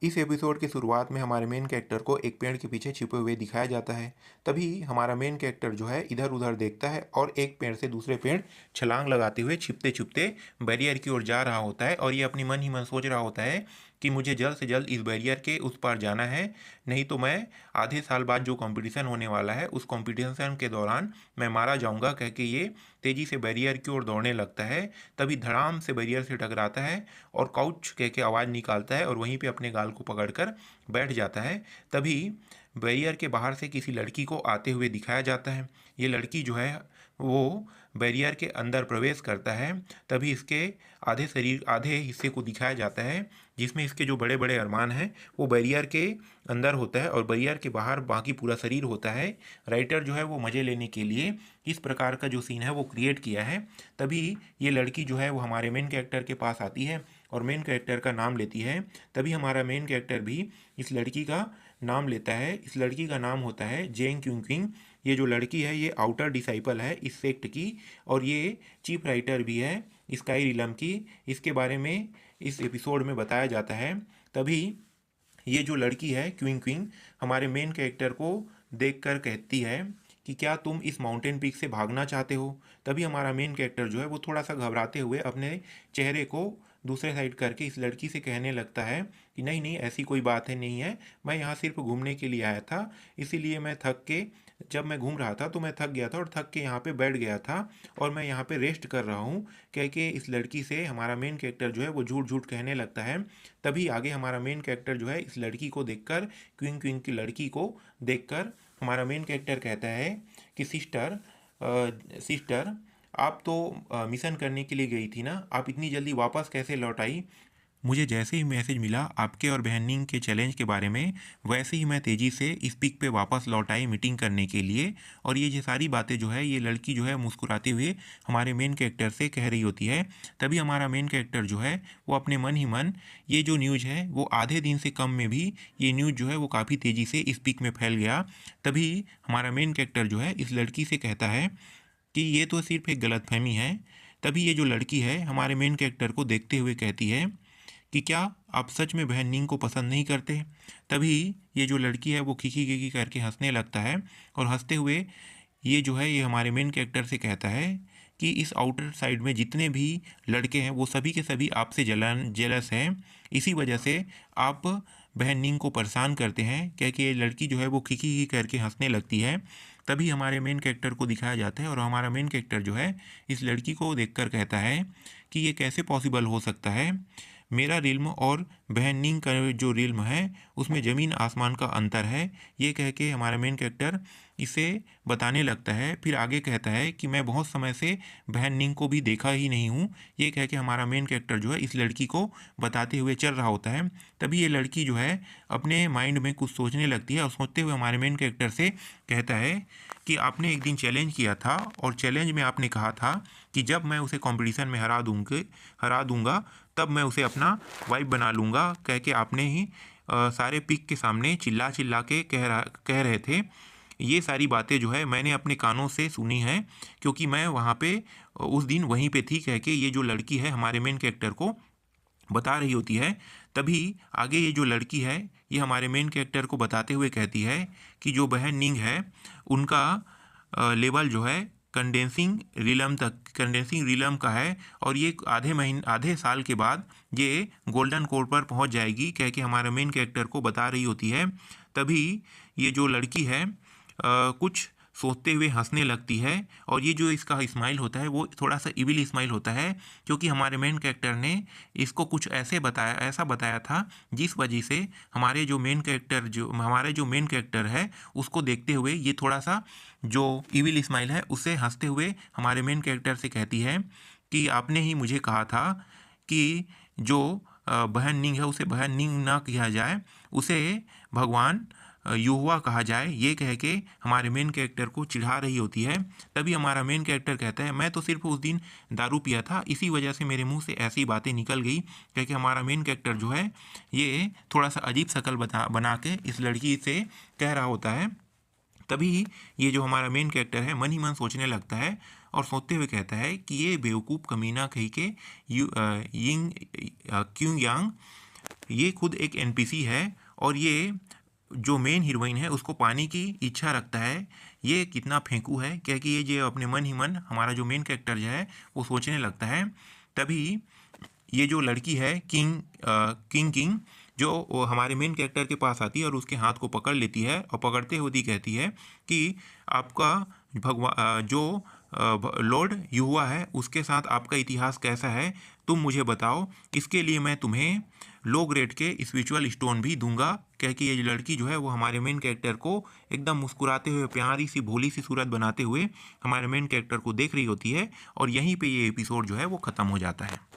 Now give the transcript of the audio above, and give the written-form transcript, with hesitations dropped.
इस एपिसोड की शुरुआत में हमारे मेन कैरेक्टर को एक पेड़ के पीछे छिपे हुए दिखाया जाता है। तभी हमारा मेन कैरेक्टर जो है इधर उधर देखता है और एक पेड़ से दूसरे पेड़ छलांग लगाते हुए छिपते छिपते बैरियर की ओर जा रहा होता है और ये अपनी मन ही मन सोच रहा होता है कि मुझे जल्द से जल्द इस बैरियर के उस पार जाना है, नहीं तो मैं आधे साल बाद जो कंपटीशन होने वाला है उस कंपटीशन के दौरान मैं मारा जाऊंगा, कह के ये तेजी से बैरियर की ओर दौड़ने लगता है। तभी धड़ाम से बैरियर से टकराता है और काउच कह के आवाज़ निकालता है और वहीं पे अपने गाल को पकड़कर बैठ जाता है। तभी बैरियर के बाहर से किसी लड़की को आते हुए दिखाया जाता है। ये लड़की जो है वो बैरियर के अंदर प्रवेश करता है। तभी इसके आधे शरीर आधे हिस्से को दिखाया जाता है जिसमें इसके जो बड़े बड़े अरमान हैं वो बैरियर के अंदर होता है और बैरियर के बाहर बाकी पूरा शरीर होता है। राइटर जो है वो मज़े लेने के लिए इस प्रकार का जो सीन है वो क्रिएट किया है। तभी ये लड़की जो है वो हमारे मेन कैरेक्टर के पास आती है और मेन कैरेक्टर का नाम लेती है। तभी हमारा मेन कैरेक्टर भी इस लड़की का नाम लेता है। इस लड़की का नाम होता है जेंग क्यूंग किंग। ये जो लड़की है ये आउटर डिसाइपल है इस सेक्ट की और ये चीफ राइटर भी है स्काई रिलम की। इसके बारे में इस एपिसोड में बताया जाता है। तभी ये जो लड़की है क्विंग क्विंग हमारे मेन कैरेक्टर को देखकर कहती है कि क्या तुम इस माउंटेन पीक से भागना चाहते हो। तभी हमारा मेन कैरेक्टर जो है वो थोड़ा सा घबराते हुए अपने चेहरे को दूसरे साइड करके इस लड़की से कहने लगता है कि नहीं नहीं ऐसी कोई बात है नहीं है, मैं यहाँ सिर्फ घूमने के लिए आया था, इसीलिए मैं थक के जब मैं घूम रहा था तो मैं थक गया था और थक के यहाँ पे बैठ गया था और मैं यहाँ पे रेस्ट कर रहा हूँ, कह के इस लड़की से हमारा मेन कैरेक्टर जो है वो झूठ झूठ कहने लगता है। तभी आगे हमारा मेन कैरेक्टर जो है इस लड़की को देखकर क्विंग क्विंग की लड़की को देखकर हमारा मेन कैरेक्टर कहता है कि सिस्टर आप तो मिशन करने के लिए गई थी ना, आप इतनी जल्दी वापस कैसे लौट आई। मुझे जैसे ही मैसेज मिला आपके और बहनिंग के चैलेंज के बारे में, वैसे ही मैं तेज़ी से इस पिक पे वापस लौट आई मीटिंग करने के लिए। और ये सारी बातें जो है ये लड़की जो है मुस्कुराते हुए हमारे मेन कैरेक्टर से कह रही होती है। तभी हमारा मेन कैरेक्टर जो है वो अपने मन ही मन ये जो न्यूज़ है वो आधे दिन से कम में भी ये न्यूज़ जो है वो काफ़ी तेज़ी से इस पिक में फैल गया। तभी हमारा मेन कैरेक्टर जो है इस लड़की से कहता है कि ये तो सिर्फ एक गलतफहमी है। तभी ये जो लड़की है हमारे मेन कैरेक्टर को देखते हुए कहती है कि क्या आप सच में बहन नींग को पसंद नहीं करते। तभी ये जो लड़की है वो खिखी खिखी करके हंसने लगता है और हंसते हुए ये जो है ये हमारे मेन कैरेक्टर से कहता है कि इस आउटर साइड में जितने भी लड़के हैं वो सभी के सभी आपसे जेलस हैं, इसी वजह से आप बहन नींग को परेशान करते हैं, क्या कि ये लड़की जो है वो खिखी खिखी करके हंसने लगती है। तभी हमारे मेन कैरेक्टर को दिखाया जाता है और हमारा मेन कैरेक्टर जो है इस लड़की को देखकर कहता है कि ये कैसे पॉसिबल हो सकता है, मेरा रिल्म और बहन नींग का जो रिल्म है उसमें ज़मीन आसमान का अंतर है। ये कह के हमारा मेन कैरेक्टर इसे बताने लगता है। फिर आगे कहता है कि मैं बहुत समय से बहन नींग को भी देखा ही नहीं हूँ। ये कह के हमारा मेन कैरेक्टर जो है इस लड़की को बताते हुए चल रहा होता है। तभी ये लड़की जो है अपने माइंड में कुछ सोचने लगती है और सोचते हुए हमारे मेन कैरेक्टर से कहता है कि आपने एक दिन चैलेंज किया था और चैलेंज में आपने कहा था कि जब मैं उसे कंपटीशन में हरा दूंगा तब मैं उसे अपना वाइफ बना लूँगा, कह के आपने ही सारे पिक के सामने चिल्ला चिल्ला के कह रहे थे। ये सारी बातें जो है मैंने अपने कानों से सुनी है क्योंकि मैं वहाँ पे उस दिन वहीं पे थी, कह के ये जो लड़की है हमारे मेन कैरेक्टर को बता रही होती है। तभी आगे ये जो लड़की है ये हमारे मेन कैरेक्टर को बताते हुए कहती है कि जो बहन निंग है उनका लेवल जो है कंडेंसिंग रिलम का है और ये आधे साल के बाद ये गोल्डन कोर पर पहुंच जाएगी, कह के हमारे मेन कैरेक्टर को बता रही होती है। तभी ये जो लड़की है कुछ सोचते हुए हंसने लगती है और ये जो इसका स्माइल होता है वो थोड़ा सा इविल स्माइल होता है क्योंकि हमारे मेन कैरेक्टर ने इसको कुछ ऐसा बताया था जिस वजह से हमारे जो मेन कैरेक्टर है उसको देखते हुए ये थोड़ा सा जो इविल स्माइल है उससे हंसते हुए हमारे मेन कैरेक्टर से कहती है कि आपने ही मुझे कहा था कि जो बहन निंग है उसे बहन निंग ना किया जाए, उसे भगवान युवा कहा जाए। ये कह के हमारे मेन कैरेक्टर को चिढ़ा रही होती है। तभी हमारा मेन कैरेक्टर कहता है मैं तो सिर्फ उस दिन दारू पिया था, इसी वजह से मेरे मुंह से ऐसी बातें निकल गई, क्योंकि हमारा मेन कैरेक्टर जो है ये थोड़ा सा अजीब शक्ल बना के इस लड़की से कह रहा होता है। तभी ये जो हमारा मेन कैरेक्टर है मन ही मन सोचने लगता है और सोचते हुए कहता है कि ये बेवकूफ़ कमीना कही के यिंग क्यों यांग ये खुद एक एनपीसी है और ये जो मेन हीरोइन है उसको पाने की इच्छा रखता है। ये कितना फेंकू है, क्योंकि ये जो अपने मन ही मन हमारा जो मेन कैरेक्टर जो है वो सोचने लगता है। तभी ये जो लड़की है किंग जो वो हमारे मेन कैरेक्टर के पास आती है और उसके हाथ को पकड़ लेती है और पकड़ते हुए कहती है कि आपका जो लॉर्ड युवा है उसके साथ आपका इतिहास कैसा है, तुम मुझे बताओ, इसके लिए मैं तुम्हें लो ग्रेड के स्पिरिचुअल स्टोन भी दूंगा। क्योंकि ये लड़की जो है वो हमारे मेन कैरेक्टर को एकदम मुस्कुराते हुए प्यारी सी भोली सी सूरत बनाते हुए हमारे मेन कैरेक्टर को देख रही होती है और यहीं पे ये एपिसोड जो है वो ख़त्म हो जाता है।